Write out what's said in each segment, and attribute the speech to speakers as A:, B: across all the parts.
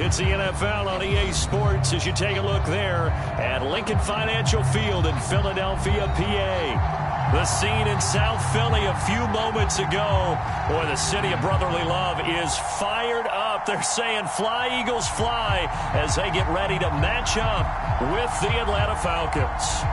A: It's the NFL on EA Sports as you take a look there at Lincoln Financial Field in Philadelphia, PA. The scene in South Philly a few moments ago. Boy, the city of brotherly love is fired up. They're saying fly, Eagles, fly as they get ready to match up with the Atlanta Falcons.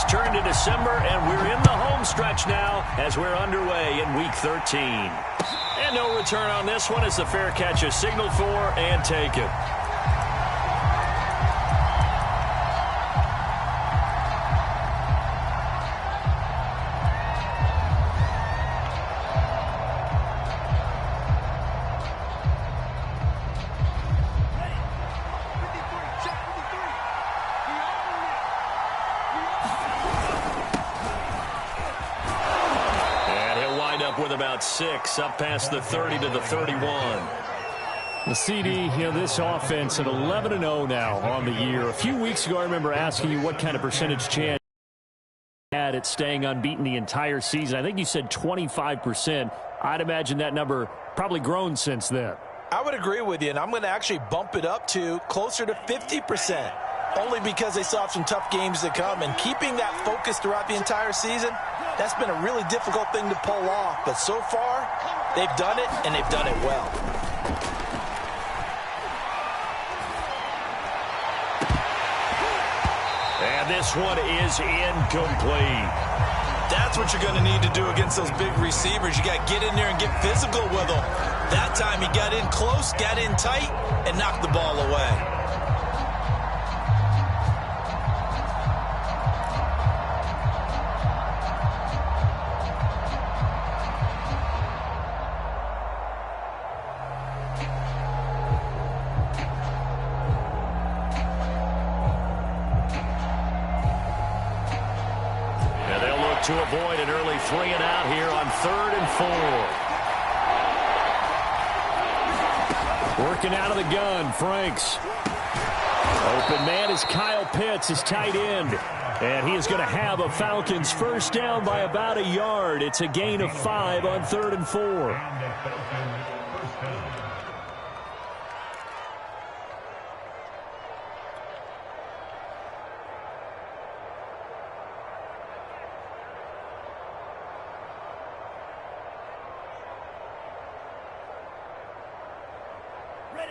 A: Turned to December, and we're in the home stretch now as we're underway in Week 13. And no return on this one as the fair catch is signaled for and taken. With about 6 up past the 30 to the 31.
B: The CD, this offense at 11-0 now on the year. A few weeks ago, I remember asking you what kind of percentage chance you had at staying unbeaten the entire season. I think you said 25%. I'd imagine that number probably grown since then.
C: I would agree with you, and I'm going to actually bump it up to closer to 50%. Only because they saw some tough games to come, and keeping that focus throughout the entire season, that's been a really difficult thing to pull off. But so far, they've done it, and they've done it well.
A: And this one is incomplete.
C: That's what you're going to need to do against those big receivers. You got to get in there and get physical with them. That time he got in close, got in tight, and knocked the ball away.
A: To avoid an early 3-and-out here on 3rd and 4. Working out of the gun, Franks. Open man is Kyle Pitts, his tight end. And he is going to have a Falcons first down by about a yard. It's a gain of 5 on 3rd and 4.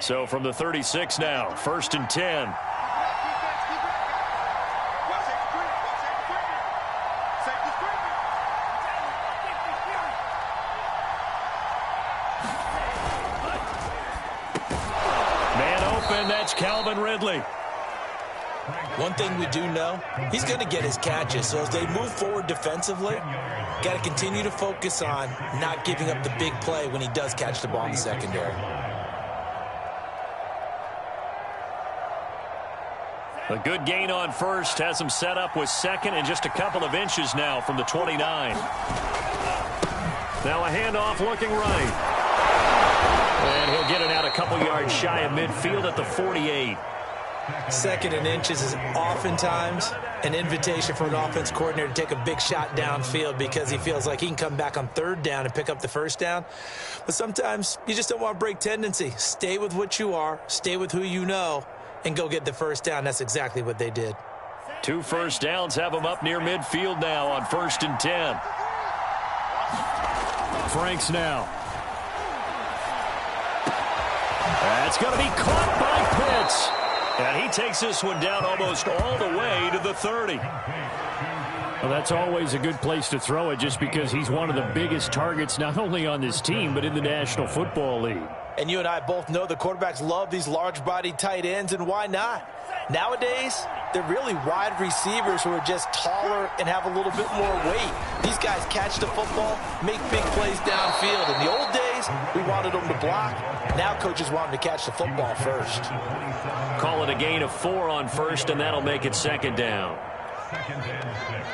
A: So from the 36 now, 1st and 10. Man open, that's Calvin Ridley.
C: One thing we do know, he's going to get his catches. So as they move forward defensively, got to continue to focus on not giving up the big play when he does catch the ball in the secondary.
A: A good gain on 1st, has him set up with 2nd and just a couple of inches now from the 29. Now a handoff looking right. And he'll get it out a couple yards shy of midfield at the 48.
C: 2nd and inches is oftentimes an invitation for an offense coordinator to take a big shot downfield because he feels like he can come back on 3rd down and pick up the 1st down. But sometimes you just don't want to break tendency. Stay with what you are, stay with who you know, and go get the 1st down. That's exactly what they did.
A: 2 first downs have them up near midfield now on 1st and 10.
B: Franks now.
A: That's going to be caught by Pitts. And he takes this one down almost all the way to the 30.
B: Well, that's always a good place to throw it just because he's one of the biggest targets not only on this team but in the National Football League.
C: And you and I both know the quarterbacks love these large-bodied tight ends, and why not? Nowadays, they're really wide receivers who are just taller and have a little bit more weight. These guys catch the football, make big plays downfield. In the old days, we wanted them to block. Now coaches want them to catch the football first.
A: Call it a gain of 4 on 1st, and that'll make it 2nd down.
D: Second and 6.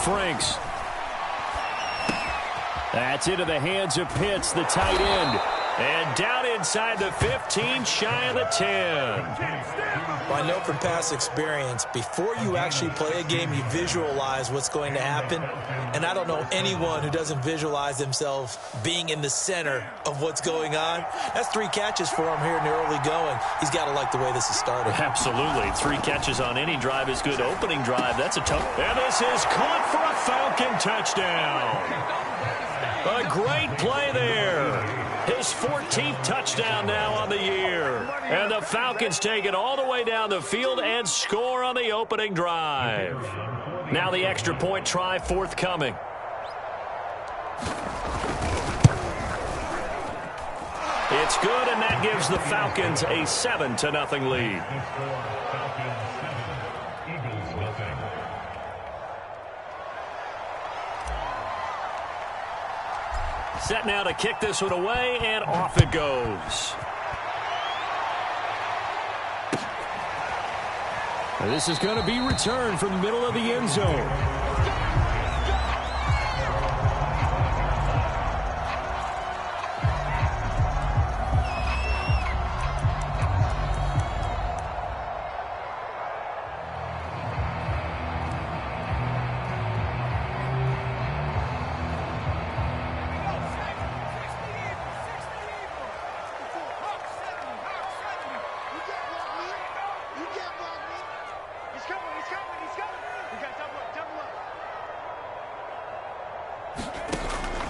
B: Franks. That's into the hands of Pitts, the tight end.
A: And down inside the 15, shy of the 10.
C: Well, I know from past experience, before you actually play a game, you visualize what's going to happen. And I don't know anyone who doesn't visualize themselves being in the center of what's going on. That's 3 catches for him here in the early going. He's got to like the way this is started.
A: Absolutely. 3 catches on any drive is good. Opening drive, that's a tough. And this is caught for a Falcon touchdown. A great play there. His 14th touchdown now on the year. And the Falcons take it all the way down the field and score on the opening drive. Now the extra point try forthcoming. It's good, and that gives the Falcons a 7-0 lead. Set now to kick this one away, and off it goes.
B: This is going to be returned from the middle of the end zone.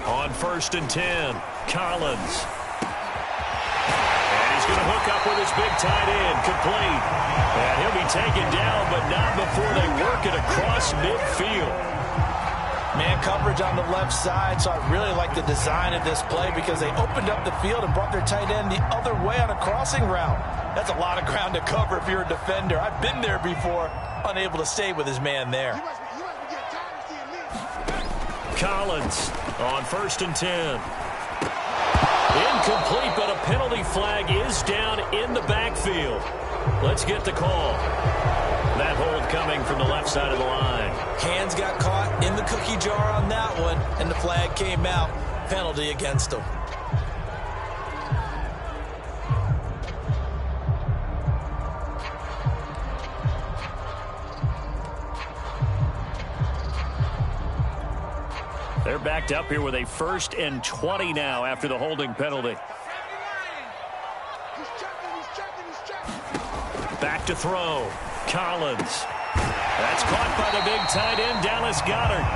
A: On 1st and 10, Collins. And he's going to hook up with his big tight end, complete. And he'll be taken down, but not before they work it across midfield.
C: Man coverage on the left side, so I really like the design of this play because they opened up the field and brought their tight end the other way on a crossing route. That's a lot of ground to cover if you're a defender. I've been there before, unable to stay with his man there.
A: Collins on 1st and 10. Incomplete, but a penalty flag is down in the backfield. Let's get the call. That hold coming from the left side of the line.
C: Hands got caught in the cookie jar on that one, and the flag came out. Penalty against him.
A: They're backed up here with a 1st and 20 now after the holding penalty. Back to throw. Collins. That's caught by the big tight end, Dallas Goedert.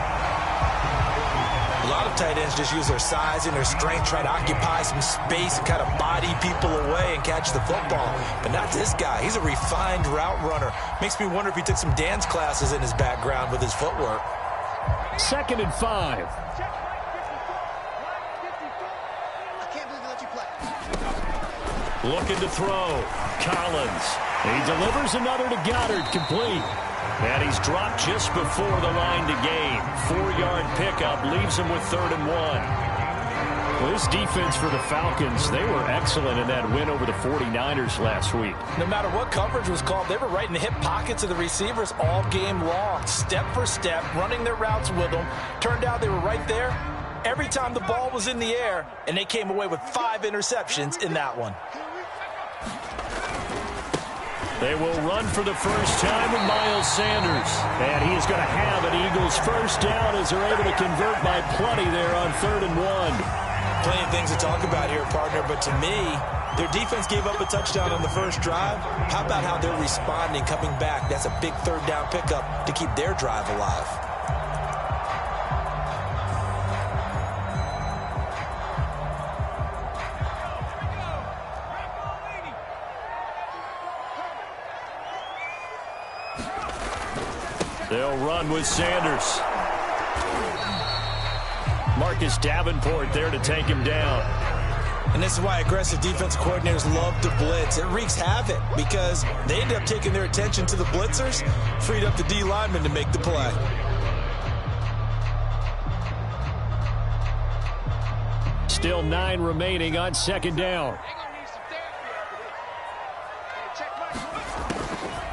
C: A lot of tight ends just use their size and their strength, try to occupy some space and kind of body people away and catch the football. But not this guy. He's a refined route runner. Makes me wonder if he took some dance classes in his background with his footwork.
B: 2nd and 5.
A: Looking to throw. Collins. He delivers another to Goddard, complete. And he's dropped just before the line to gain. 4-yard pickup leaves him with 3rd and 1.
B: Well, this defense for the Falcons, they were excellent in that win over the 49ers last week.
C: No matter what coverage was called, they were right in the hip pockets of the receivers all game long. Step for step, running their routes with them. Turned out they were right there every time the ball was in the air, and they came away with 5 interceptions in that one.
A: They will run for the first time with Miles Sanders.
B: And he is going to have an Eagles first down as they're able to convert by plenty there on 3rd and 1.
C: Plenty of things to talk about here, partner, but to me, their defense gave up a touchdown on the first drive. How about how they're responding, coming back? That's a big 3rd down pickup to keep their drive alive.
A: They'll run with Sanders. Marcus Davenport there to take him down.
C: And this is why aggressive defensive coordinators love to blitz. It wreaks havoc because they end up taking their attention to the blitzers, freed up the D lineman to make the play.
B: Still 9 remaining on second down.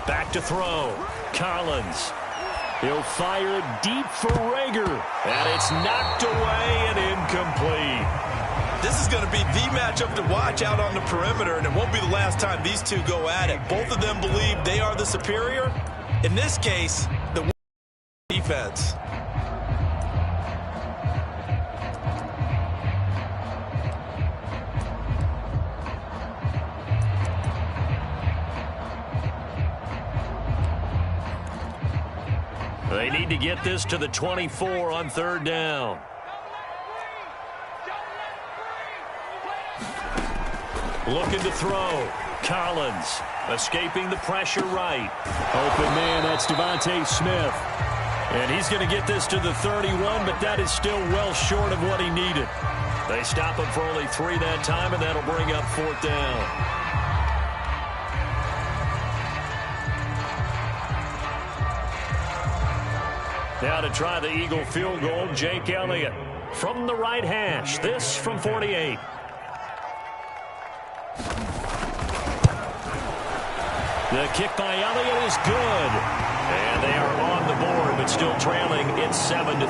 B: Back to throw. Collins. He'll fire deep for Rager. And it's knocked away and incomplete.
C: This is going to be the matchup to watch out on the perimeter, and it won't be the last time these two go at it. Both of them believe they are the superior. In this case, the defense.
B: They need to get this to the 24 on third down. Looking to throw. Collins escaping the pressure right. Open man, that's Devontae Smith. And he's going to get this to the 31, but that is still well short of what he needed. They stop him for only 3 that time, and that'll bring up fourth down. Now to try the Eagle field goal, Jake Elliott from the right hash. This from 48. The kick by Elliott is good. And they are on the board, but still trailing. It's 7-3.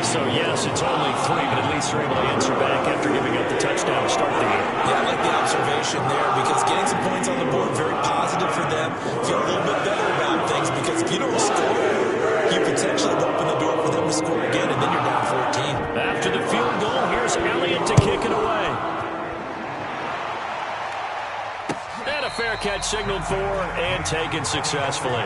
B: So, yes, it's only 3, but at least they're able to answer back after giving up the touchdown to start the game.
C: Yeah, I like the observation there because getting some points on the board, very positive for them. Feel a little bit better about things because if you don't score, you potentially open the door for them to score again, and then you're down 14.
B: After the field goal, here's Elliott to kick it away. And a fair catch signaled for and taken successfully.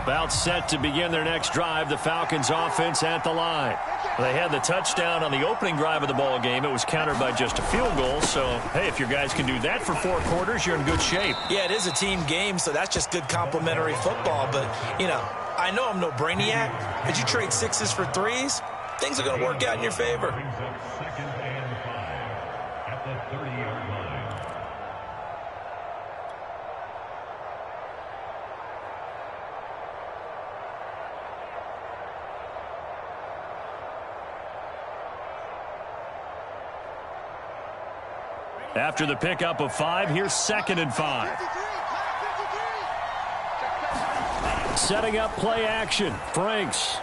B: About set to begin their next drive, the Falcons offense at the line. They had the touchdown on the opening drive of the ball game. It was countered by just a field goal. So, hey, if your guys can do that for 4 quarters, you're in good shape.
C: Yeah, it is a team game, so that's just good complimentary football. But, you know, I know I'm no brainiac, but you trade 6s for 3s, things are going to work out in your favor.
B: After the pickup of 5, here's 2nd and 5. Setting up play action. Franks.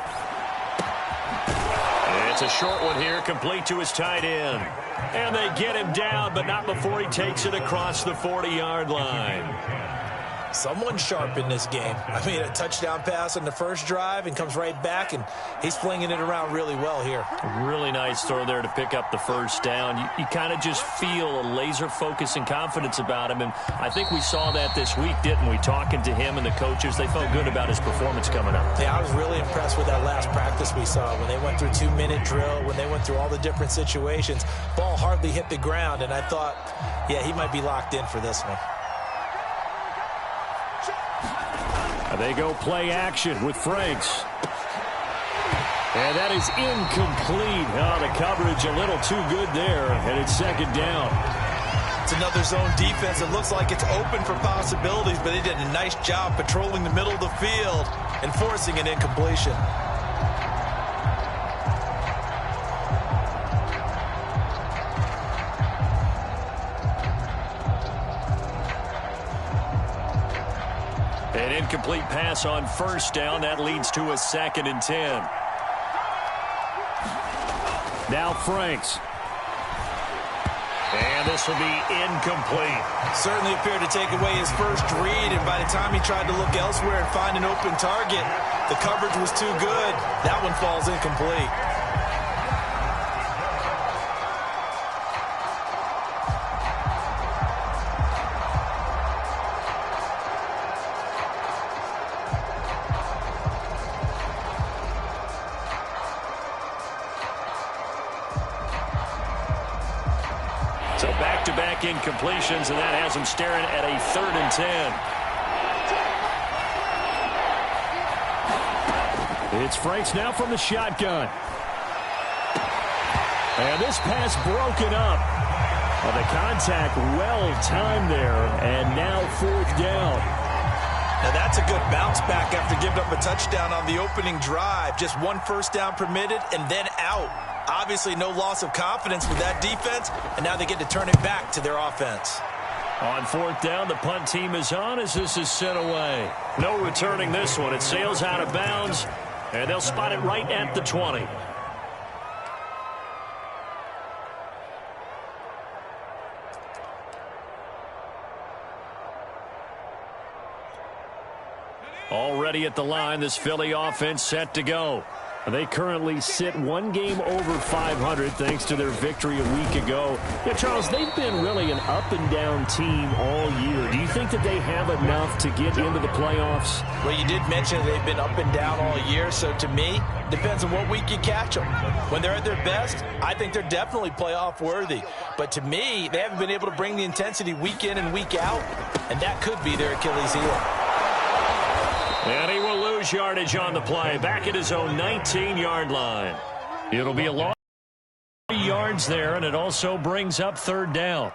B: It's a short one here, complete to his tight end. And they get him down, but not before he takes it across the 40-yard line.
C: Someone sharp in this game. I mean, a touchdown pass on the first drive and comes right back, and he's flinging it around really well here.
B: Really nice throw there to pick up the first down. You kind of just feel a laser focus and confidence about him, and I think we saw that this week, didn't we? Talking to him and the coaches, they felt good about his performance coming up.
C: Yeah, I was really impressed with that last practice we saw when they went through 2-minute drill, when they went through all the different situations. Ball hardly hit the ground, and I thought, yeah, he might be locked in for this one.
B: They go play action with Franks. And that is incomplete. Oh, the coverage a little too good there, and it's 2nd down.
C: It's another zone defense. It looks like it's open for possibilities, but they did a nice job patrolling the middle of the field and forcing an incompletion.
B: An incomplete pass on first down. That leads to a 2nd and 10. Now Franks. And this will be incomplete.
C: Certainly appeared to take away his first read, and by the time he tried to look elsewhere and find an open target, the coverage was too good. That one falls incomplete.
A: back-to-back incompletions, and that has them staring at a 3rd and 10.
B: It's Franks now from the shotgun. And this pass broken up. Well, the contact well-timed there, and now 4th down.
C: Now that's a good bounce back after giving up a touchdown on the opening drive. Just 1 first down permitted and then out. Obviously no loss of confidence with that defense, and now they get to turn it back to their offense.
A: On 4th down, the punt team is on as this is sent away. No returning this one. It sails out of bounds, and they'll spot it right at the 20. Already at the line, this Philly offense set to go.
B: They currently sit 1 game over 500 thanks to their victory a week ago. Yeah, Charles, they've been really an up-and-down team all year. Do you think that they have enough to get into the playoffs?
C: Well, you did mention they've been up and down all year, so to me, depends on what week you catch them. When they're at their best, I think they're definitely playoff worthy. But to me, they haven't been able to bring the intensity week in and week out, and that could be their Achilles heel.
A: And he will lose yardage on the play, back at his own 19-yard line. It'll be a long 3 yards there, and it also brings up 3rd down.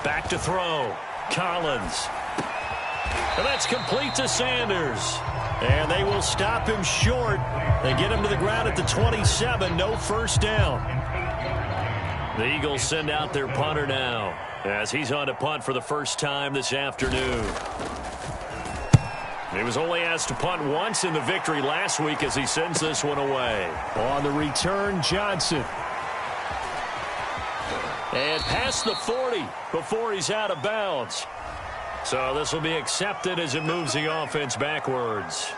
A: Back to throw. Collins. And that's complete to Sanders. And they will stop him short. They get him to the ground at the 27. No first down. The Eagles send out their punter now as he's on to punt for the first time this afternoon. He was only asked to punt once in the victory last week as he sends this one away.
B: On the return, Johnson.
A: And past the 40 before he's out of bounds. So this will be accepted as it moves the offense backwards.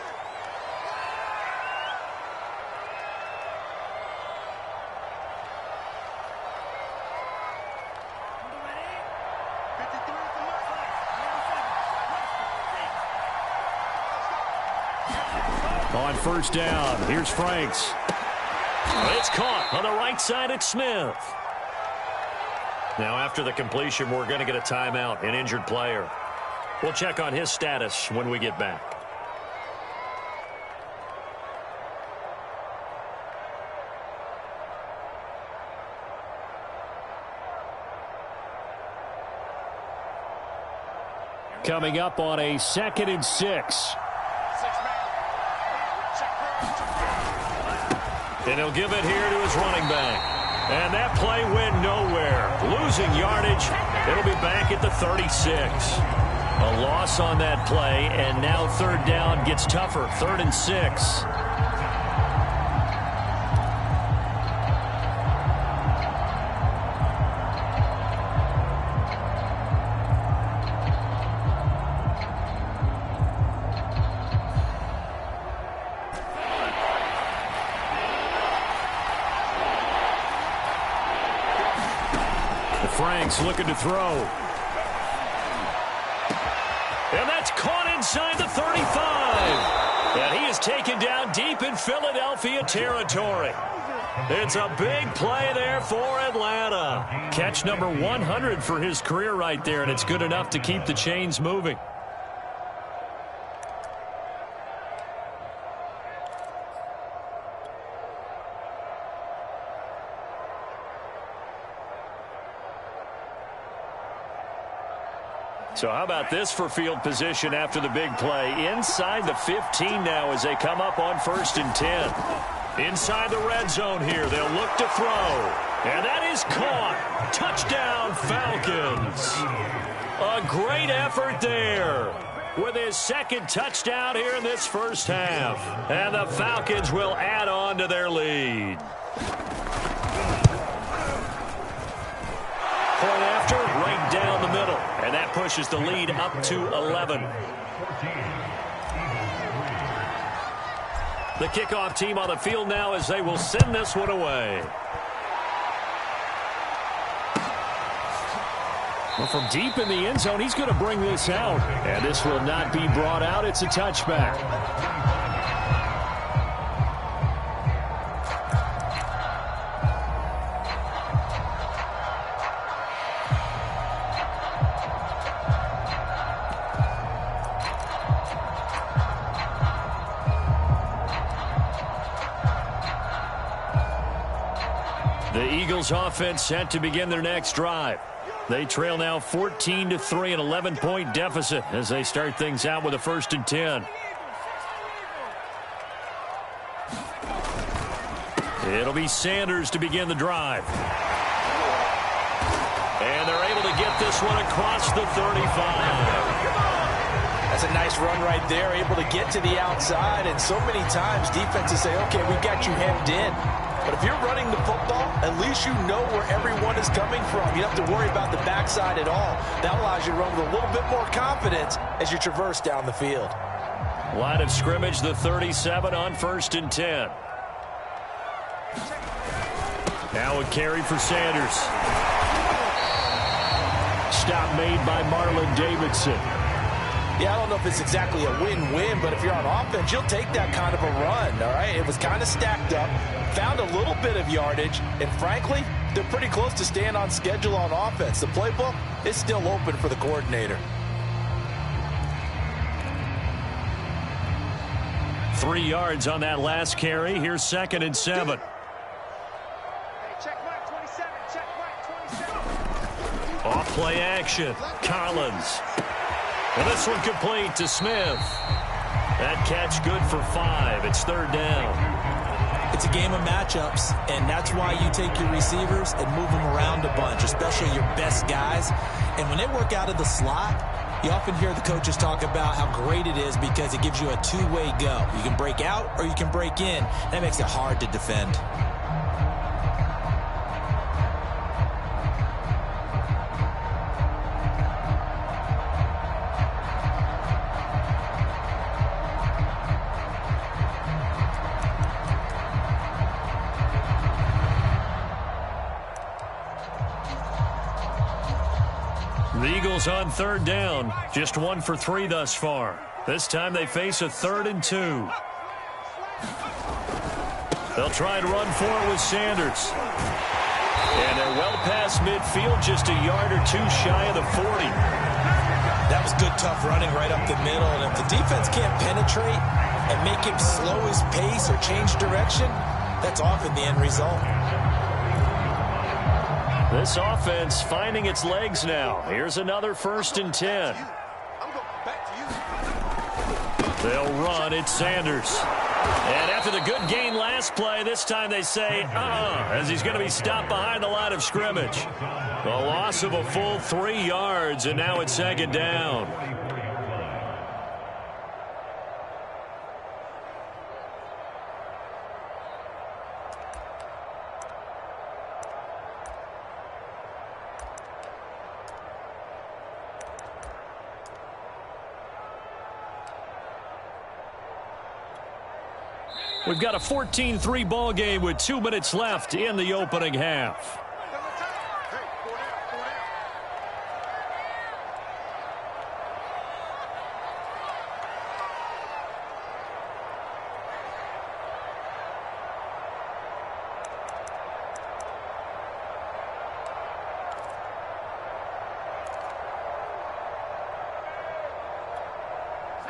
B: On 1st down, here's Franks.
A: It's caught on the right side at Smith. Now, after the completion, we're going to get a timeout, an injured player. We'll check on his status when we get back.
B: Coming up on a 2nd and 6.
A: And he'll give it here to his running back. And that play went nowhere. Losing yardage. It'll be back at the 36. A loss on that play, and now 3rd down gets tougher. 3rd and 6.
B: Franks looking to throw.
A: And that's caught inside the 35. And he is taken down deep in Philadelphia territory. It's a big play there for Atlanta.
B: Catch number 100 for his career right there, and it's good enough to keep the chains moving.
A: So how about this for field position after the big play? Inside the 15 now as they come up on 1st and 10. Inside the red zone here. They'll look to throw. And that is caught. Touchdown, Falcons. A great effort there with his 2nd touchdown here in this first half. And the Falcons will add on to their lead. Point after, right down the middle. And that pushes the lead up to 11. The kickoff team on the field now as they will send this one away.
B: Well, from deep in the end zone, he's going to bring this out. And this will not be brought out. It's a touchback.
A: The Eagles offense set to begin their next drive. They trail now 14-3, an 11-point deficit as they start things out with a 1st and 10. It'll be Sanders to begin the drive. And they're able to get this one across the 35.
C: That's a nice run right there, able to get to the outside. And so many times defenses say, okay, we've got you hemmed in. But if you're running the football, at least you know where everyone is coming from. You don't have to worry about the backside at all. That allows you to run with a little bit more confidence as you traverse down the field.
A: Line of scrimmage, the 37 on 1st and 10. Now a carry for Sanders. Stop made by Marlon Davidson.
C: Yeah, I don't know if it's exactly a win-win, but if you're on offense, you'll take that kind of a run, all right? It was kind of stacked up, found a little bit of yardage, and frankly, they're pretty close to staying on schedule on offense. The playbook is still open for the coordinator.
A: 3 yards on that last carry. Here's 2nd and 7. Off play action. Collins. And this one complete to Smith. That catch good for 5. It's 3rd down.
C: It's a game of matchups, and that's why you take your receivers and move them around a bunch, especially your best guys. And when they work out of the slot, you often hear the coaches talk about how great it is because it gives you a two-way go. You can break out or you can break in. That makes it hard to defend.
A: The Eagles on 3rd down. Just 1 for 3 thus far. This time they face a 3rd and 2. They'll try and run for it with Sanders. And they're well past midfield, just a yard or 2 shy of the 40.
C: That was good, tough running right up the middle. And if the defense can't penetrate and make him slow his pace or change direction, that's often the end result.
A: This offense finding its legs now. Here's another 1st and 10. They'll run. It's Sanders. And after the good gain last play, this time they say, as he's going to be stopped behind the line of scrimmage. A loss of a full 3 yards, and now it's 2nd down. We've got a 14-3 ball game with 2 minutes left in the opening half.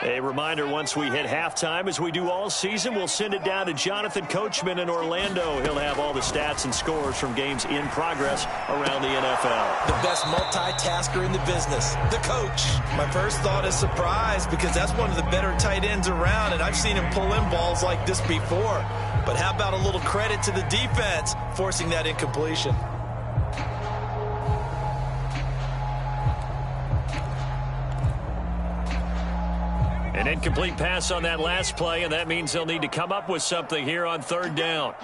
A: A reminder, once we hit halftime, as we do all season, we'll send it down to Jonathan Coachman in Orlando. He'll have all the stats and scores from games in progress around the NFL.
C: The best multitasker in the business, the coach. My first thought is surprise because that's one of the better tight ends around, and I've seen him pull in balls like this before. But how about a little credit to the defense forcing that incompletion?
A: An incomplete pass on that last play, and that means they'll need to come up with something here on 3rd down.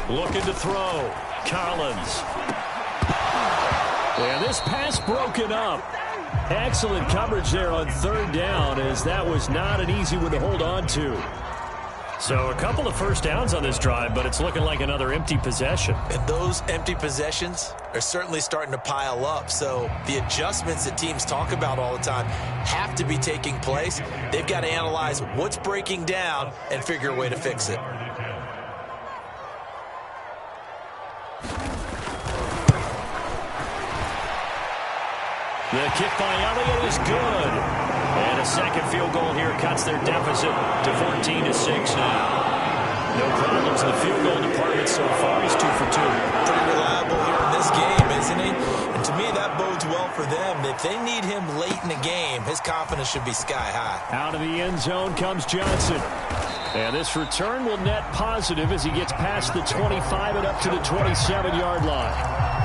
A: Looking to throw. Collins. And this pass broken up.
B: Excellent coverage there on third down, as that was not an easy one to hold on to.
A: So a couple of first downs on this drive, but it's looking like another empty possession.
C: And those empty possessions are certainly starting to pile up. So the adjustments that teams talk about all the time have to be taking place. They've got to analyze what's breaking down and figure a way to fix it.
A: The kick by Elliott is good. And a second field goal here cuts their deficit to 14-6 now. No problems in the field goal department so far. He's 2 for 2.
C: Pretty reliable here in this game, isn't he? And to me, that bodes well for them. If they need him late in the game, his confidence should be sky high.
B: Out of the end zone comes Johnson. And this return will net positive as he gets past the 25 and up to the 27-yard line.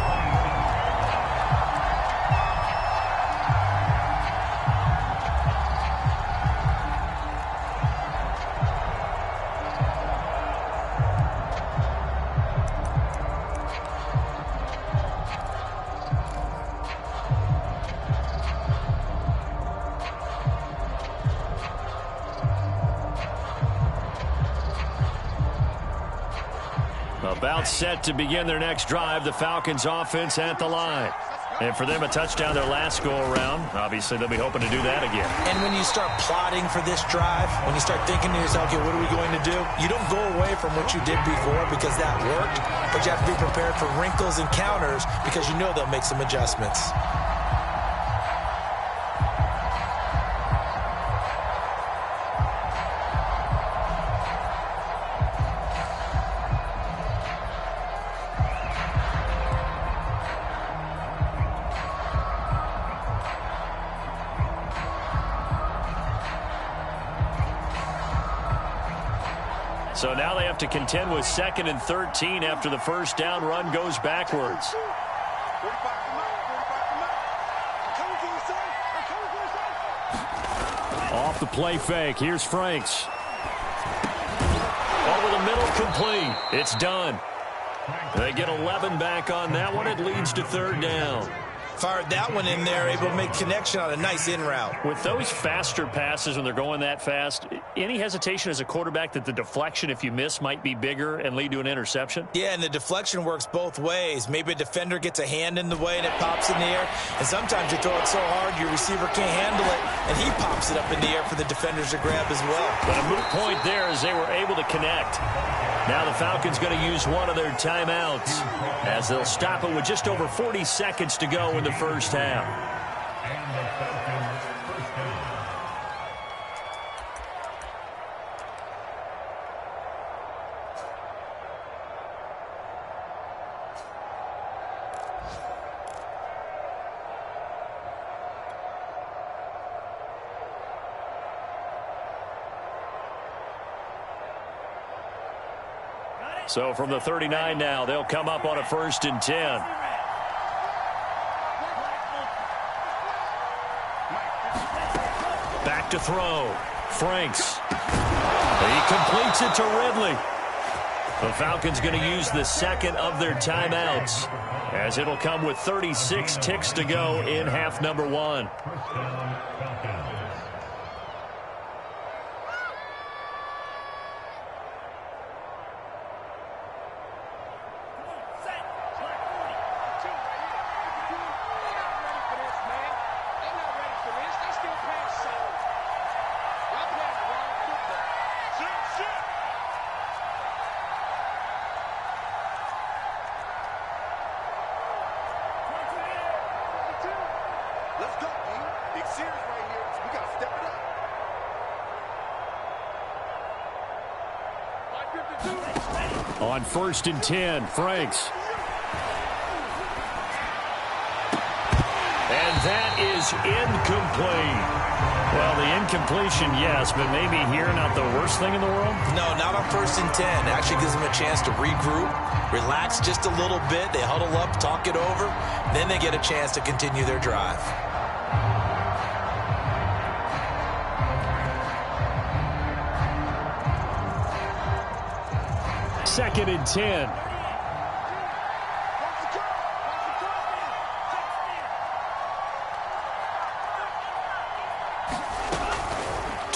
B: About set to begin their next drive, the Falcons offense at the line. And for them, a touchdown their last go-around. Obviously, they'll be hoping to do that again.
C: And when you start plotting for this drive, when you start thinking to yourself, okay, what are we going to do? You don't go away from what you did before because that worked, but you have to be prepared for wrinkles and counters because you know they'll make some adjustments.
B: So now they have to contend with 2nd and 13 after the first down run goes backwards. Off the play fake. Here's Franks. Over the middle, complete. It's done. They get 11 back on that one. It leads to 3rd down.
C: Fired that one in there, able to make connection on a nice in route.
B: With those faster passes when they're going that fast, any hesitation as a quarterback that the deflection, if you miss, might be bigger and lead to an interception?
C: Yeah, and the deflection works both ways. Maybe a defender gets a hand in the way and it pops in the air. And sometimes you throw it so hard your receiver can't handle it, and he pops it up in the air for the defenders to grab as well.
B: But a moot point there as they were able to connect. Now the Falcons going to use one of their timeouts as they'll stop it with just over 40 seconds to go in the first half. So from the 39 now, they'll come up on a 1st and 10. Back to throw. Franks. He completes it to Ridley. The Falcons going to use the 2nd of their timeouts as it'll come with 36 ticks to go in half number 1. On 1st and 10, Franks. And that is incomplete. Well, the incompletion, yes, but maybe here not the worst thing in the world?
C: No, not on 1st and 10. Actually gives them a chance to regroup, relax just a little bit. They huddle up, talk it over. Then they get a chance to continue their drive.
B: Second and 10.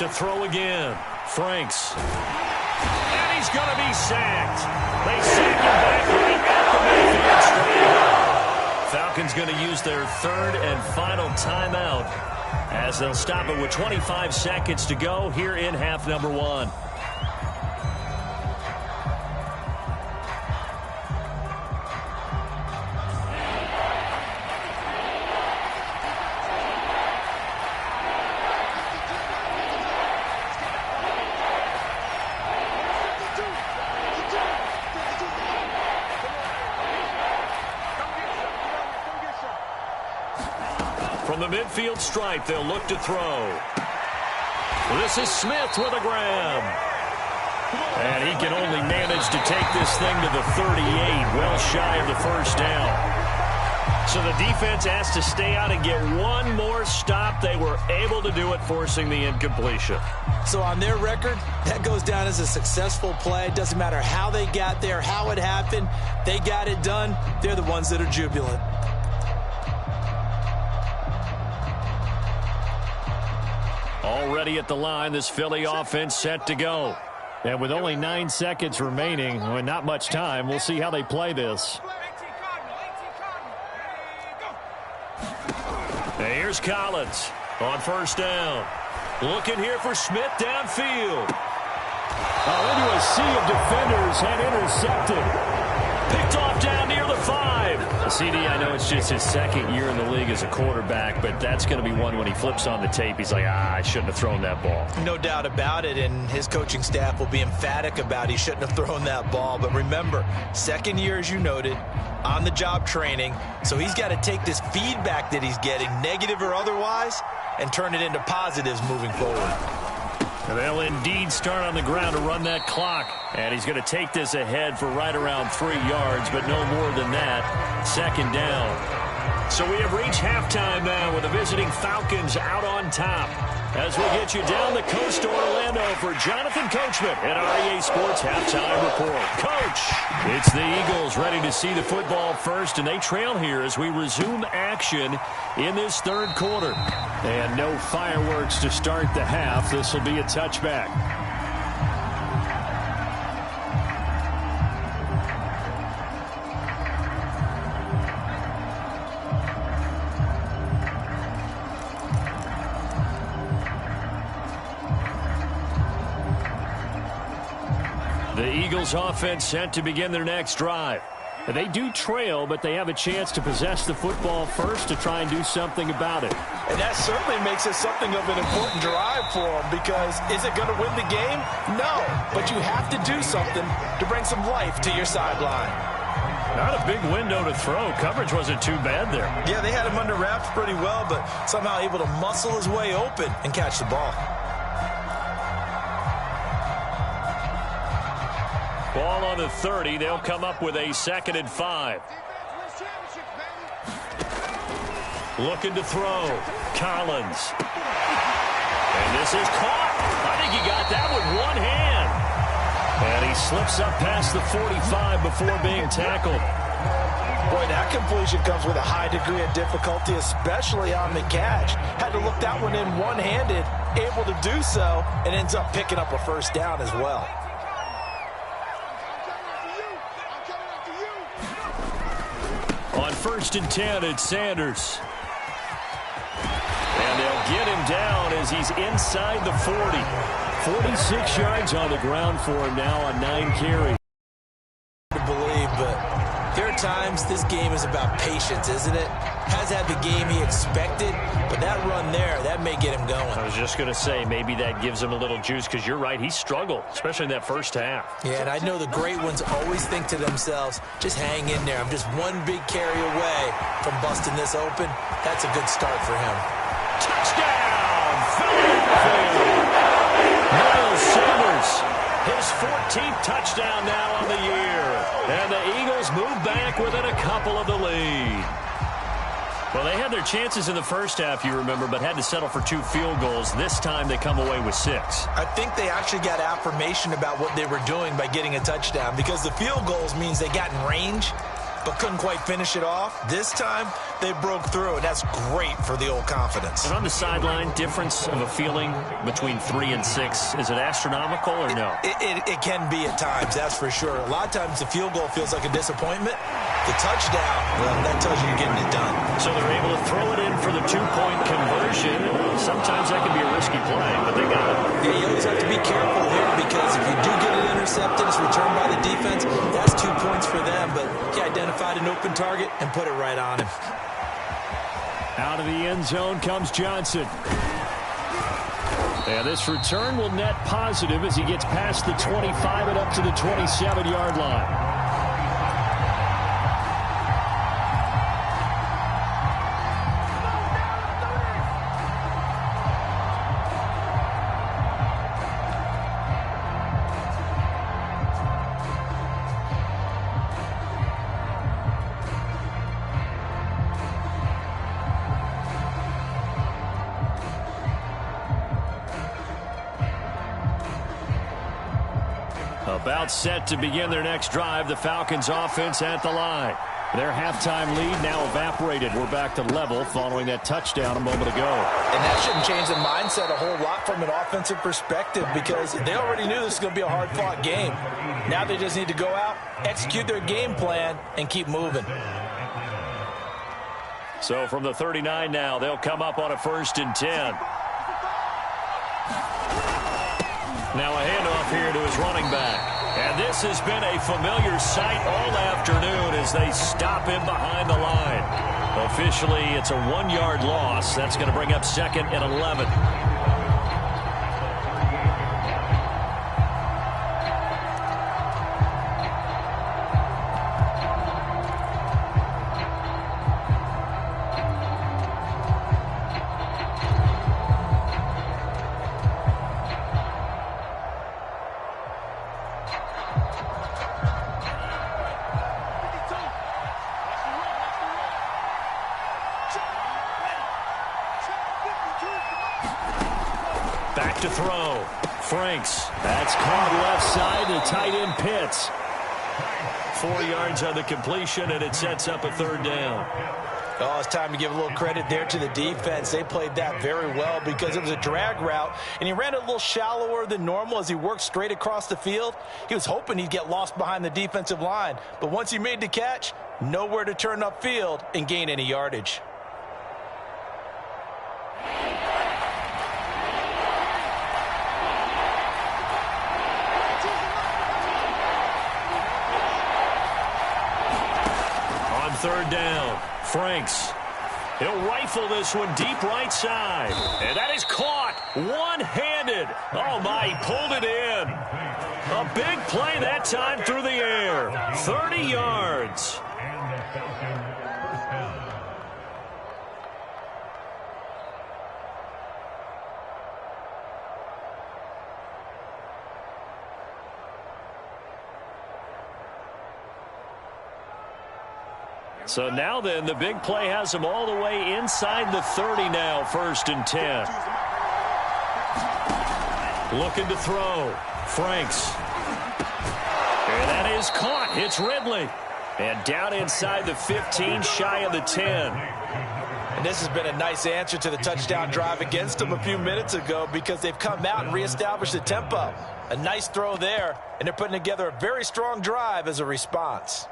A: to throw again. Franks. And he's going to be sacked. They sack him back right at the midfield stripe. Falcons going to use their third and final timeout as they'll stop it with 25 seconds to go here in half number one. From the midfield stripe, they'll look to throw. This is Smith with a grab. And he can only manage to take this thing to the 38, well shy of the first down. So the defense has to stay out and get one more stop. They were able to do it, forcing the incompletion.
C: So on their record, that goes down as a successful play. It doesn't matter how they got there, how it happened. They got it done. They're the ones that are jubilant.
A: Already at the line, this Philly offense set to go.
B: And with only 9 seconds remaining, well, not much time, we'll see how they play this.
A: And here's Collins on first down. Looking here for Smith downfield.
B: Into a sea of defenders and intercepted.
A: Picked off down near the 5.
B: CD, I know it's just his second year in the league as a quarterback, but that's going to be one when he flips on the tape. He's like, I shouldn't have thrown that ball.
C: No doubt about it, and his coaching staff will be emphatic about he shouldn't have thrown that ball. But remember, second year, as you noted, on-the-job training, so he's got to take this feedback that he's getting, negative or otherwise, and turn it into positives moving forward.
A: And they'll indeed start on the ground to run that clock. And he's going to take this ahead for right around 3 yards, but no more than that. Second down. So we have reached halftime now with the visiting Falcons out on top. As we get you down the coast to Orlando for Jonathan Coachman at REA Sports Halftime Report. Coach, it's the Eagles ready to see the football first, and they trail here as we resume action in this third quarter.
B: And no fireworks to start the half. This will be a touchback.
A: The Eagles offense set to begin their next drive.
B: They do trail, but they have a chance to possess the football first to try and do something about it.
D: And that certainly makes it something of an important drive for them, because is it going to win the game? No, but you have to do something to bring some life to your sideline.
A: Not a big window to throw. Coverage wasn't too bad there.
C: Yeah, they had him under wraps pretty well, but somehow able to muscle his way open and catch the ball.
A: Ball on the 30. They'll come up with a 2nd and 5. Looking to throw. Collins. And this is caught. I think he got that with one hand. And he slips up past the 45 before being tackled.
D: Boy, that completion comes with a high degree of difficulty, especially on the catch. Had to look that one in one-handed, able to do so, and ends up picking up a first down as well.
A: On 1st and 10, it's Sanders. And they'll get him down as he's inside the 40.
B: 46 yards on the ground for him now on 9 carries.
C: To believe, but there are times this game is about patience, isn't it? Has had the game he expected, but that run there, that may get him going.
A: I was just going to say, maybe that gives him a little juice, because you're right, he struggled, especially in that first half.
C: Yeah, and I know the great ones always think to themselves, just hang in there. I'm just one big carry away from busting this open. That's a good start for him.
A: Touchdown! Philadelphia! Miles Sanders, his 14th touchdown now on the year. And the Eagles move back within a couple of the lead. Well, they had their chances in the first half, you remember, but had to settle for 2 field goals. This time they come away with 6.
C: I think they actually got affirmation about what they were doing by getting a touchdown, because the field goals means they got in range. but couldn't quite finish it off. This time, they broke through, and that's great for the old confidence.
B: And on the sideline, difference of a feeling between 3 and 6, is it astronomical or no?
C: It can be at times, that's for sure. A lot of times the field goal feels like a disappointment. The touchdown, well, that tells you you're getting it done.
B: So they're able to throw it in for the 2-point conversion. Sometimes that can be a risky play, but they got it.
C: Yeah, you always have to be careful here because if you do get it intercepted, it's returned by the defense, that's 2 points for them. But he identified an open target and put it right on him.
B: Out of the end zone comes Johnson. And this return will net positive as he gets past the 25 and up to the 27-yard line. About set to begin their next drive, the Falcons offense at the line. Their halftime lead now evaporated. We're back to level following that touchdown a moment ago.
C: And that shouldn't change the mindset a whole lot from an offensive perspective because they already knew this was going to be a hard-fought game. Now they just need to go out, execute their game plan, and keep moving.
B: So from the 39 now, they'll come up on a 1st and 10. Now a handoff here to his running back. And this has been a familiar sight all afternoon as they stop him behind the line. Officially, it's a 1-yard loss. That's going to bring up 2nd and 11. Back to throw. Franks. That's caught left side to tight end Pitts. 4 yards on the completion, and it sets up a 3rd down.
C: Oh, it's time to give a little credit there to the defense. They played that very well because it was a drag route, and he ran a little shallower than normal as he worked straight across the field. He was hoping he'd get lost behind the defensive line, but once he made the catch, nowhere to turn upfield and gain any yardage.
B: On 3rd down, Franks. He'll rifle this one deep right side. And that is caught one-handed. Oh, my, he pulled it in. A big play that time through the air. 30 yards. So now then, the big play has him all the way inside the 30 now, 1st and 10. Looking to throw. Franks. And that is caught. It's Ridley. And down inside the 15, shy of the 10.
C: And this has been a nice answer to the touchdown drive against them a few minutes ago because they've come out and reestablished the tempo. A nice throw there, and they're putting together a very strong drive as a response.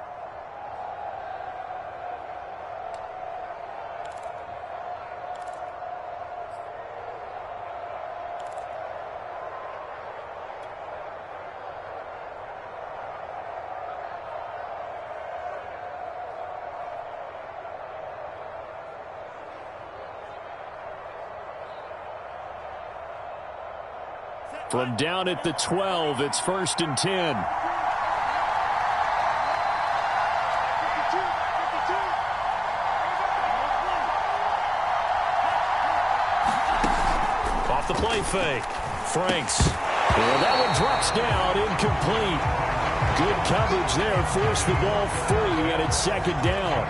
B: From down at the 12, it's 1st and 10. Off the play fake. Franks. And that one drops down, incomplete. Good coverage there, forced the ball free, and it's 2nd down.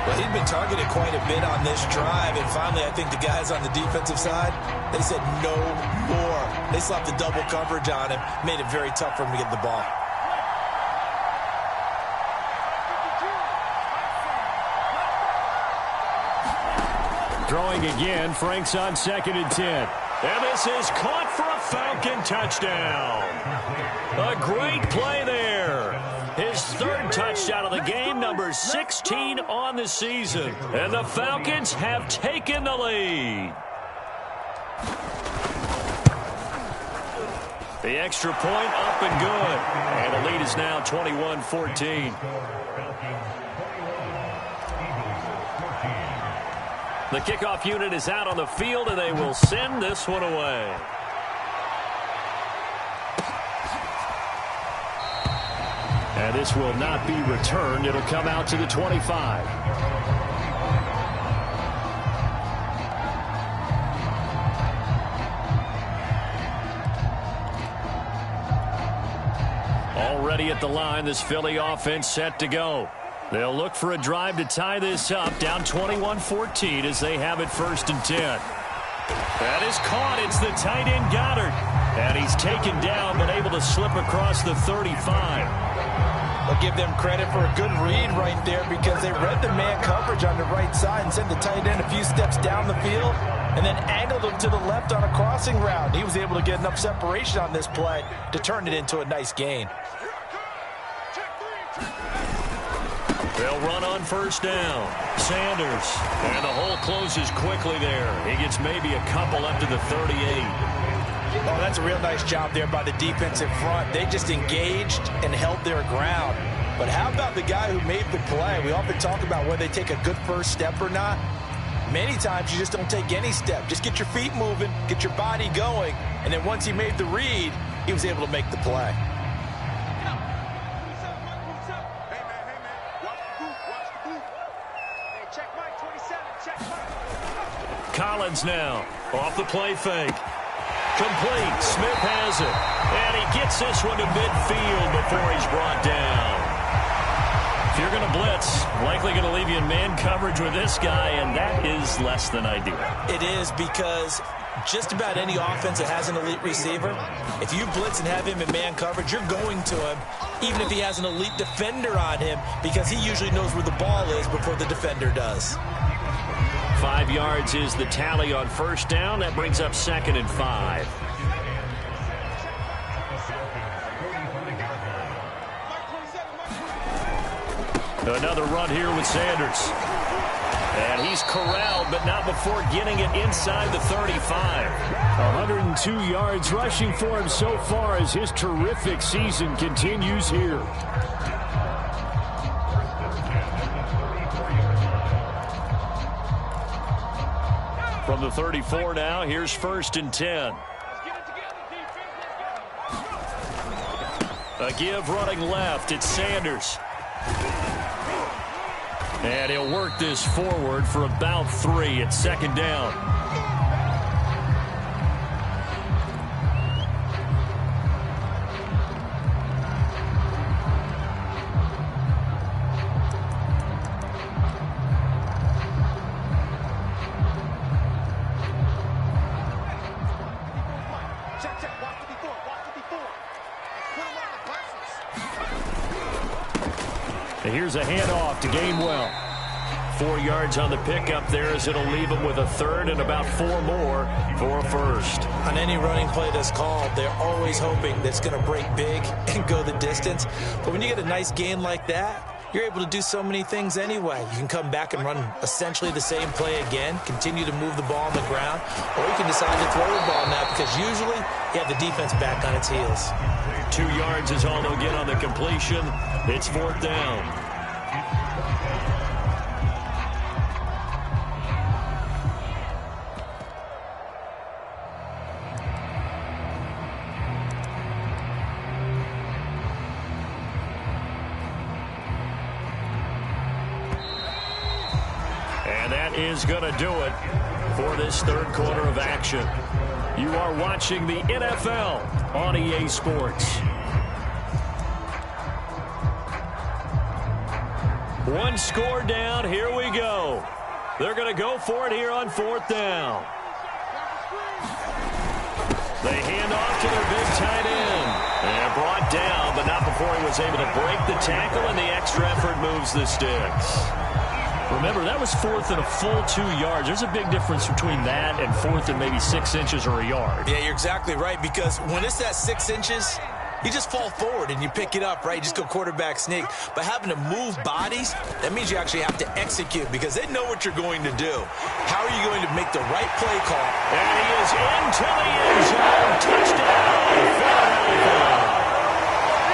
C: Well, he'd been targeted quite a bit on this drive, and finally I think the guys on the defensive side, they said no more. They slapped the double coverage on him, made it very tough for him to get the ball.
B: Throwing again, Frank's on 2nd and 10.
A: And this is caught for a Falcon touchdown. A great play there. His 3rd touchdown of the game, number 16 on the season. And the Falcons have taken the lead. The extra point up and good. And the lead is now 21-14. The kickoff unit is out on the field, and they will send this one away.
B: And this will not be returned. It'll come out to the 25. Already at the line, this Philly offense set to go. They'll look for a drive to tie this up, down 21-14 as they have it 1st and 10.
A: That is caught. It's the tight end Goddard. And he's taken down but able to slip across the 35.
D: I'll give them credit for a good read right there because they read the man coverage on the right side and sent the tight end a few steps down the field and then angled him to the left on a crossing route. He was able to get enough separation on this play to turn it into a nice gain.
A: They'll run on 1st down. Sanders. And the hole closes quickly there. He gets maybe a couple up to the 38.
D: Oh, that's a real nice job there by the defensive front. They just engaged and held their ground. But how about the guy who made the play? We often talk about whether they take a good first step or not. Many times you just don't take any step. Just get your feet moving, get your body going, and then once he made the read, he was able to make the play.
A: Collins now off the play fake. Complete. Smith has it. And he gets this one to midfield before he's brought down. If you're going to blitz, likely going to leave you in man coverage with this guy, and that is less than ideal.
C: It is because just about any offense that has an elite receiver, if you blitz and have him in man coverage, you're going to him, even if he has an elite defender on him, because he usually knows where the ball is before the defender does.
A: 5 yards is the tally on 1st down. That brings up 2nd and 5. Another run here with Sanders. And he's corralled, but not before getting it inside the 35.
B: 102 yards rushing for him so far as his terrific season continues here.
A: From the 34 now, here's 1st and 10. A give running left. It's Sanders. And he'll work this forward for about 3 at 2nd down. Here's a handoff to Gainwell. 4 yards on the pickup there as it'll leave him with a 3rd and about 4 more for a 1st.
C: On any running play that's called, they're always hoping that it's going to break big and go the distance. But when you get a nice gain like that, you're able to do so many things anyway. You can come back and run essentially the same play again, continue to move the ball on the ground, or you can decide to throw the ball now because usually you have the defense back on its heels.
A: 2 yards is all they'll get on the completion. It's 4th down. And that is going to do it for this 3rd quarter of action. You are watching the NFL on EA Sports. 1 score down. Here we go. They're going to go for it here on 4th down. They hand off to their big tight end. And brought down, but not before he was able to break the tackle, and the extra effort moves the sticks.
B: Remember, that was 4th and a full 2 yards. There's a big difference between that and 4th and maybe 6 inches or a yard.
C: Yeah, you're exactly right, because when it's at 6 inches, you just fall forward and you pick it up, right? You just go quarterback sneak. But having to move bodies, that means you actually have to execute because they know what you're going to do. How are you going to make the right play call?
A: And he is into the end zone. Touchdown, Philadelphia.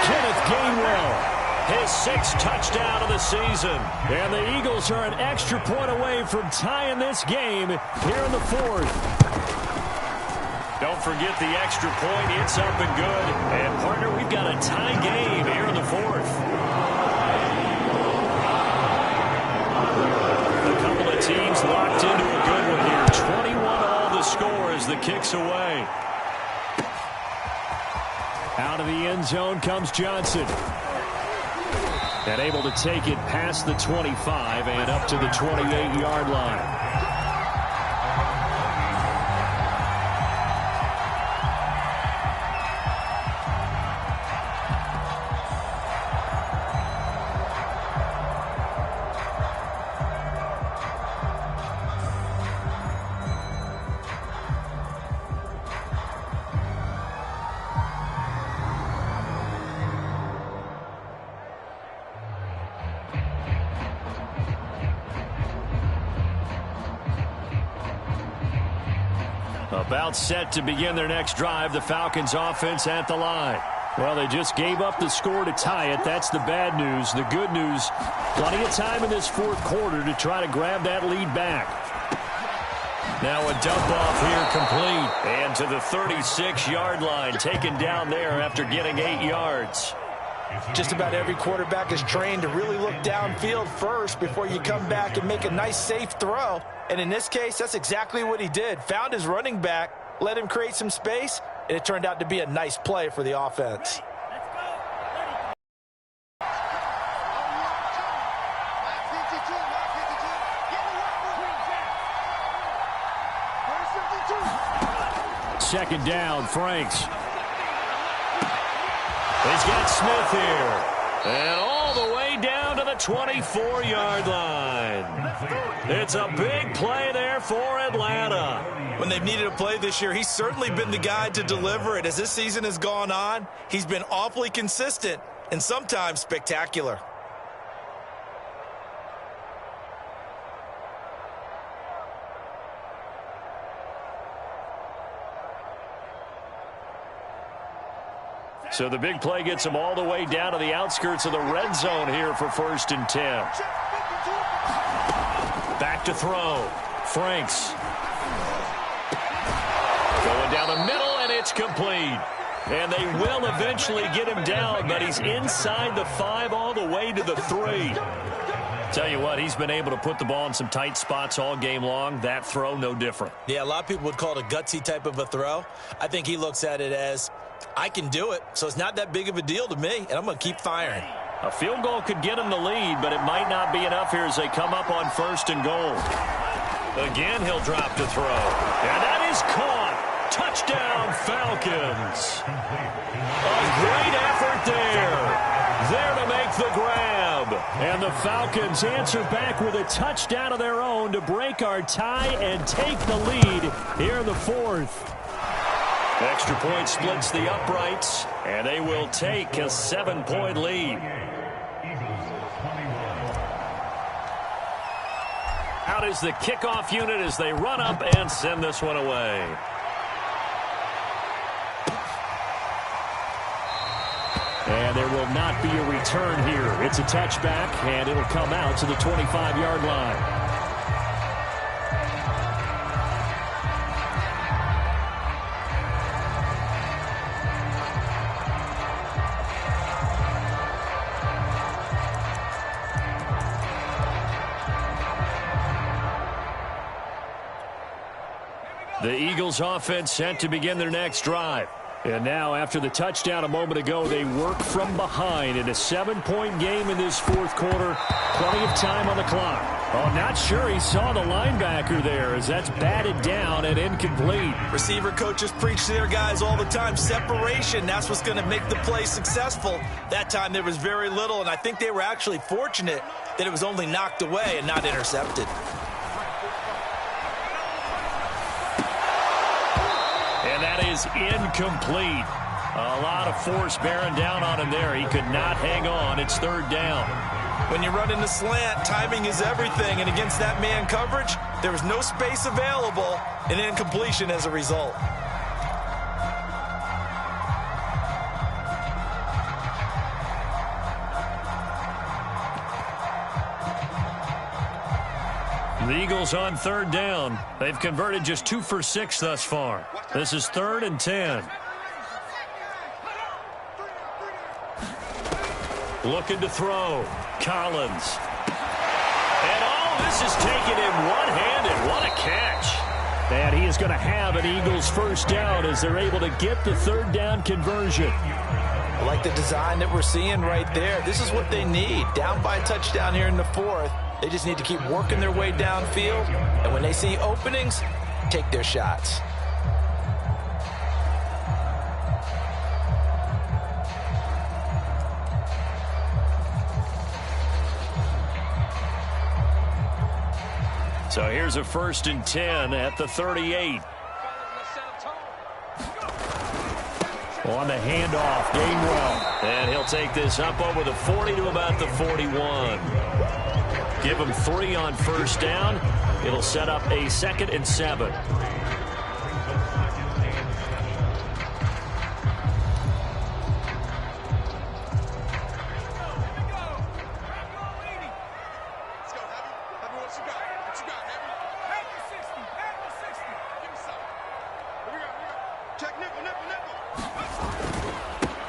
B: Kenneth Gainwell.
A: His 6th touchdown of the season.
B: And the Eagles are an extra point away from tying this game here in the 4th.
A: Don't forget the extra point. It's up and good. And, partner, we've got a tie game here in the 4th. A couple of teams locked into a good one here. 21 all the score as the kick's away.
B: Out of the end zone comes Johnson. And able to take it past the 25 and up to the 28-yard line.
A: About set to begin their next drive, the Falcons offense at the line.
B: Well, they just gave up the score to tie it. That's the bad news. The good news, plenty of time in this 4th quarter to try to grab that lead back.
A: Now a dump off here complete. And to the 36-yard line, taken down there after getting 8 yards.
C: Just about every quarterback is trained to really look downfield first before you come back and make a nice, safe throw. And in this case, that's exactly what he did. Found his running back, let him create some space, and it turned out to be a nice play for the offense.
B: Second down, Franks.
A: He's got Smith here. And all the way down to the 24-yard line. It's a big play there for Atlanta.
C: When they've needed a play this year, he's certainly been the guy to deliver it. As this season has gone on, he's been awfully consistent and sometimes spectacular.
A: So the big play gets him all the way down to the outskirts of the red zone here for 1st and 10. Back to throw. Franks. Going down the middle, and it's complete. And they will eventually get him down, but he's inside the 5 all the way to the 3. Tell you what, he's been able to put the ball in some tight spots all game long. That throw, no different.
C: Yeah, a lot of people would call it a gutsy type of a throw. I think he looks at it as, I can do it, so it's not that big of a deal to me, and I'm going to keep firing.
A: A field goal could get him the lead, but it might not be enough here as they come up on 1st and goal. Again, he'll drop to throw. And that is caught. Touchdown, Falcons. A great effort there. There to make the grab.
B: And the Falcons answer back with a touchdown of their own to break our tie and take the lead here in the 4th.
A: Extra point splits the uprights, and they will take a 7-point lead. Out is the kickoff unit as they run up and send this one away.
B: And there will not be a return here. It's a touchback, and it'll come out to the 25-yard line.
A: The Eagles offense set to begin their next drive.
B: And now, after the touchdown a moment ago, they work from behind in a 7-point game in this fourth quarter. Plenty of time on the clock. Oh, not sure he saw the linebacker there as that's batted down and incomplete.
D: Receiver coaches preach to their guys all the time. Separation, that's what's going to make the play successful. That time there was very little, and I think they were actually fortunate that it was only knocked away and not intercepted.
A: And that is incomplete. A lot of force bearing down on him there. He could not hang on. It's third down.
D: When you run in the slant, timing is everything. And against that man coverage, there was no space available, and incompletion as a result.
A: The Eagles on third down. They've converted just 2 for 6 thus far. This is 3rd and 10. Looking to throw. Collins. And all this is taken in one-handed. What a catch.
B: And he is going to have an Eagles first down as they're able to get the third down conversion.
D: I like the design that we're seeing right there. This is what they need. Down by a touchdown here in the fourth. They just need to keep working their way downfield. And when they see openings, take their shots.
A: So here's a 1st and 10 at the 38.
B: On the handoff, Gainwell.
A: And he'll take this up over the 40 to about the 41. Give him 3 on first down. It'll set up a 2nd and 7.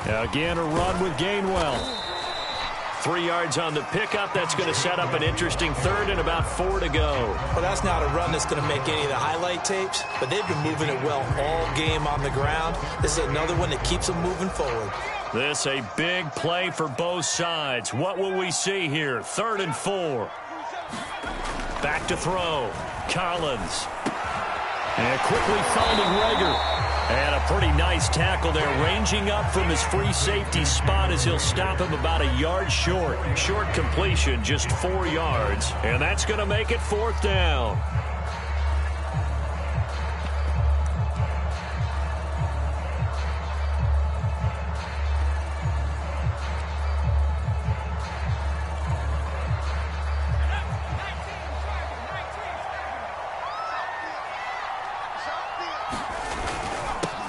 B: Again, a run with Gainwell.
A: 3 yards on the pickup. That's going to set up an interesting 3rd and about 4 to go.
C: Well, that's not a run that's going to make any of the highlight tapes, but they've been moving it well all game on the ground. This is another one that keeps them moving forward.
A: This a big play for both sides. What will we see here? 3rd and 4. Back to throw. Collins.
B: And quickly finding Rager.
A: And a pretty nice tackle there, ranging up from his free safety spot as he'll stop him about a yard short. Short completion, just 4 yards. And that's going to make it 4th down.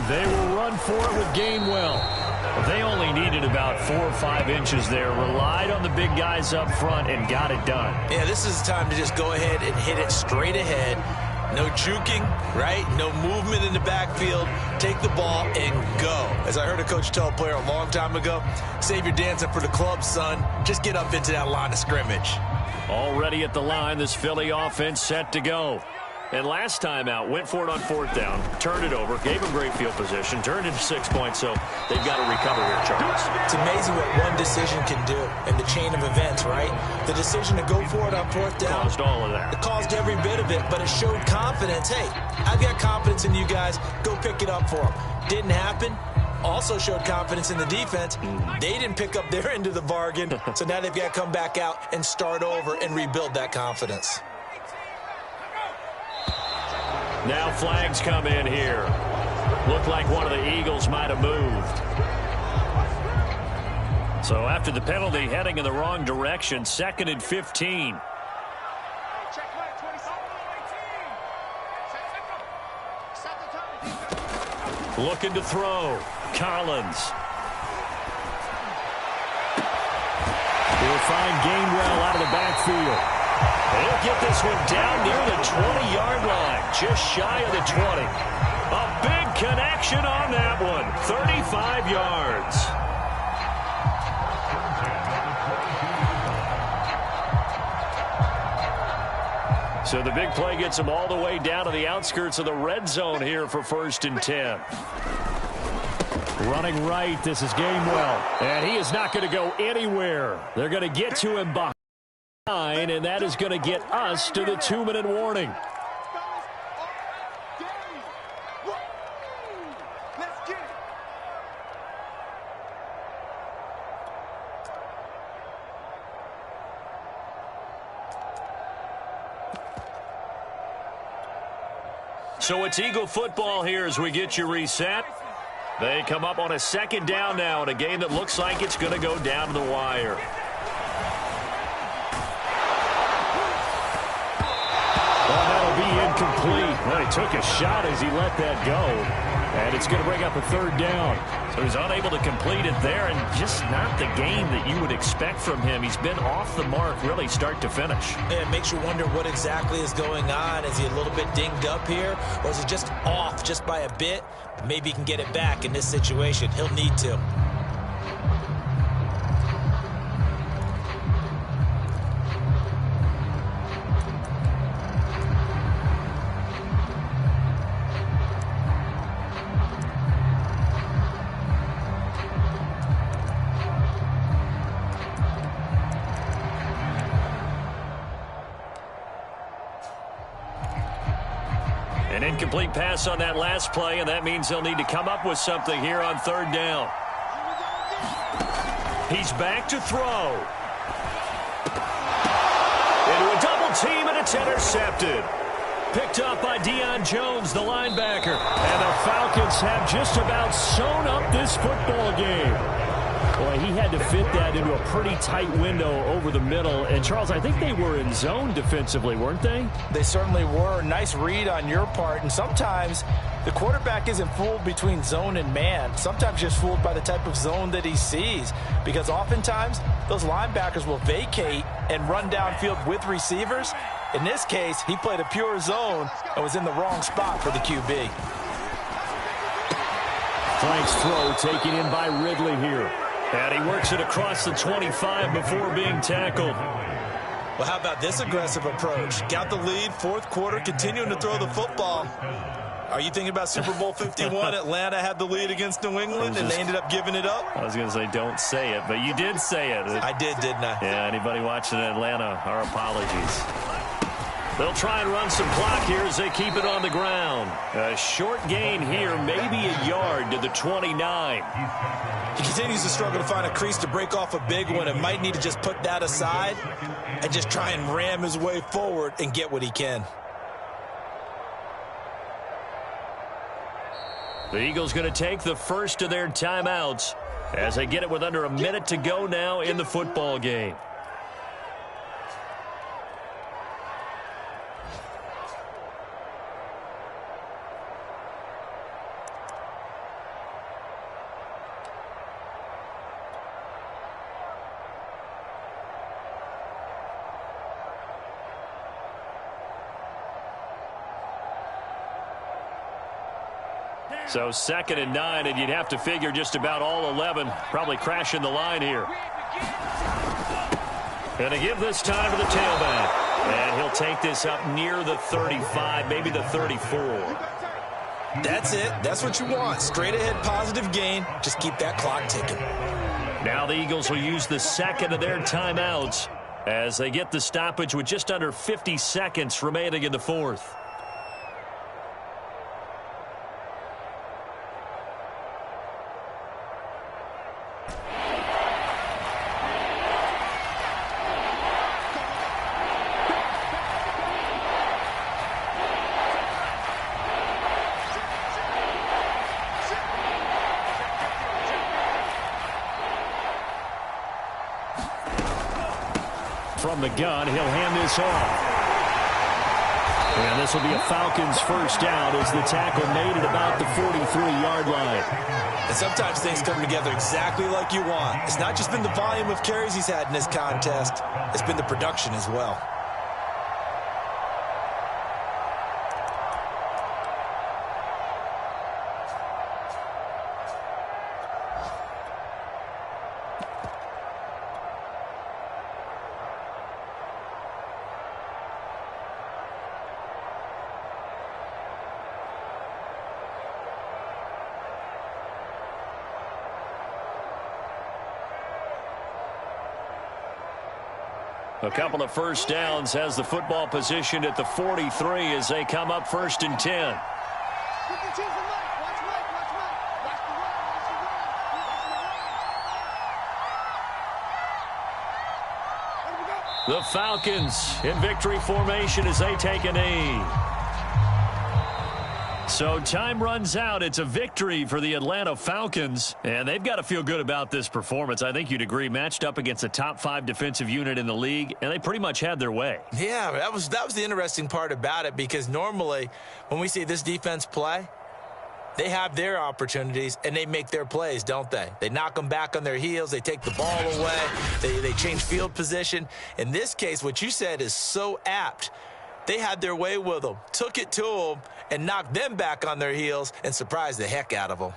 B: They will run for it with Gainwell.
A: They only needed about 4 or 5 inches there. Relied on the big guys up front and got it done.
C: Yeah, this is the time to just go ahead and hit it straight ahead. No juking, right? No movement in the backfield. Take the ball and go. As I heard a coach tell a player a long time ago, save your dancing for the club, son. Just get up into that line of scrimmage.
A: Already at the line, this Philly offense set to go. And last time out, went for it on 4th down, turned it over, gave them great field position, turned into 6 points, so they've got to recover here, Charles.
C: It's amazing what one decision can do in the chain of events, right? The decision to go for it on 4th down.
A: Caused all of that.
C: It caused every bit of it, but it showed confidence. Hey, I've got confidence in you guys. Go pick it up for them. Didn't happen. Also showed confidence in the defense. They didn't pick up their end of the bargain, so now they've got to come back out and start over and rebuild that confidence.
A: Now flags come in here. Looked like one of the Eagles might have moved. So after the penalty, heading in the wrong direction, 2nd and 15. Looking to throw. Collins.
B: He'll find Gainwell out of the backfield.
A: He'll get this one down near the 20-yard line, just shy of the 20. A big connection on that one, 35 yards. So the big play gets him all the way down to the outskirts of the red zone here for 1st and 10.
B: Running right, this is Gainwell. And he is not going to go anywhere. They're going to get to him behind, and that is going to get us to the 2-minute warning.
A: So it's Eagle football here as we get you reset. They come up on a 2nd down now in a game that looks like it's going to go down to the wire.
B: Well, that'll be incomplete. Well, he took a shot as he let that go. And it's going to bring up a 3rd down.
A: So he's unable to complete it there, and just not the game that you would expect from him. He's been off the mark really start to finish.
C: Yeah, it makes you wonder what exactly is going on. Is he a little bit dinged up here, or is he just off just by a bit? Maybe he can get it back in this situation. He'll need to.
A: An incomplete pass on that last play, and that means they'll need to come up with something here on 3rd down. He's back to throw. Into a double team, and it's intercepted. Picked up by Deion Jones, the linebacker.
B: And the Falcons have just about sewn up this football game. Boy, he had to fit that into a pretty tight window over the middle. And, Charles, I think they were in zone defensively, weren't they?
D: They certainly were. Nice read on your part. And sometimes the quarterback isn't fooled between zone and man. Sometimes just fooled by the type of zone that he sees. Because oftentimes, those linebackers will vacate and run downfield with receivers. In this case, he played a pure zone and was in the wrong spot for the QB.
B: Frank's throw taken in by Ridley here.
A: And he works it across the 25 before being tackled.
C: Well, how about this aggressive approach? Got the lead, 4th quarter, continuing to throw the football. Are you thinking about Super Bowl 51? Atlanta had the lead against New England, and they ended up giving it up?
A: I was going to say don't say it, but you did say it.
C: I did, didn't I?
A: Yeah, anybody watching Atlanta, our apologies. They'll try and run some clock here as they keep it on the ground. A short gain here, maybe a yard to the 29.
C: He continues to struggle to find a crease to break off a big one and might need to just put that aside and just try and ram his way forward and get what he can.
A: The Eagles going to take the first of their timeouts as they get it with under a minute to go now in the football game. So 2nd and 9, and you'd have to figure just about all 11 probably crashing the line here. Going to give this time to the tailback. And he'll take this up near the 35, maybe the 34.
C: That's it. That's what you want. Straight ahead positive gain. Just keep that clock ticking.
A: Now the Eagles will use the 2nd of their timeouts as they get the stoppage with just under 50 seconds remaining in the 4th.
B: From the gun, he'll hand this off. And this will be a Falcons first down as the tackle made at about the 43-yard line.
C: And sometimes things come together exactly like you want. It's not just been the volume of carries he's had in this contest. It's been the production as well.
A: A couple of first downs, has the football positioned at the 43 as they come up 1st and 10. The Falcons in victory formation as they take a knee. So time runs out. It's a victory for the Atlanta Falcons, and they've got to feel good about this performance. I think you'd agree, matched up against a top 5 defensive unit in the league, and they pretty much had their way.
C: Yeah, that was the interesting part about it, because normally when we see this defense play, they have their opportunities, and they make their plays, don't they? They knock them back on their heels. They take the ball away. They change field position. In this case, what you said is so apt. They had their way with them, took it to them, and knocked them back on their heels and surprised the heck out of them.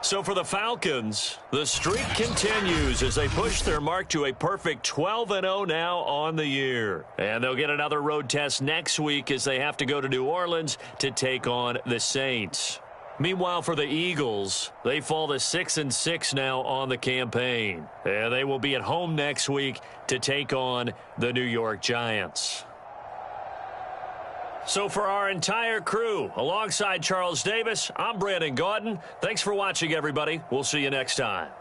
A: So for the Falcons, the streak continues as they push their mark to a perfect 12-0 now on the year. And they'll get another road test next week as they have to go to New Orleans to take on the Saints. Meanwhile, for the Eagles, they fall to 6-6 now on the campaign. And they will be at home next week to take on the New York Giants. So for our entire crew, alongside Charles Davis, I'm Brandon Gaudin. Thanks for watching, everybody. We'll see you next time.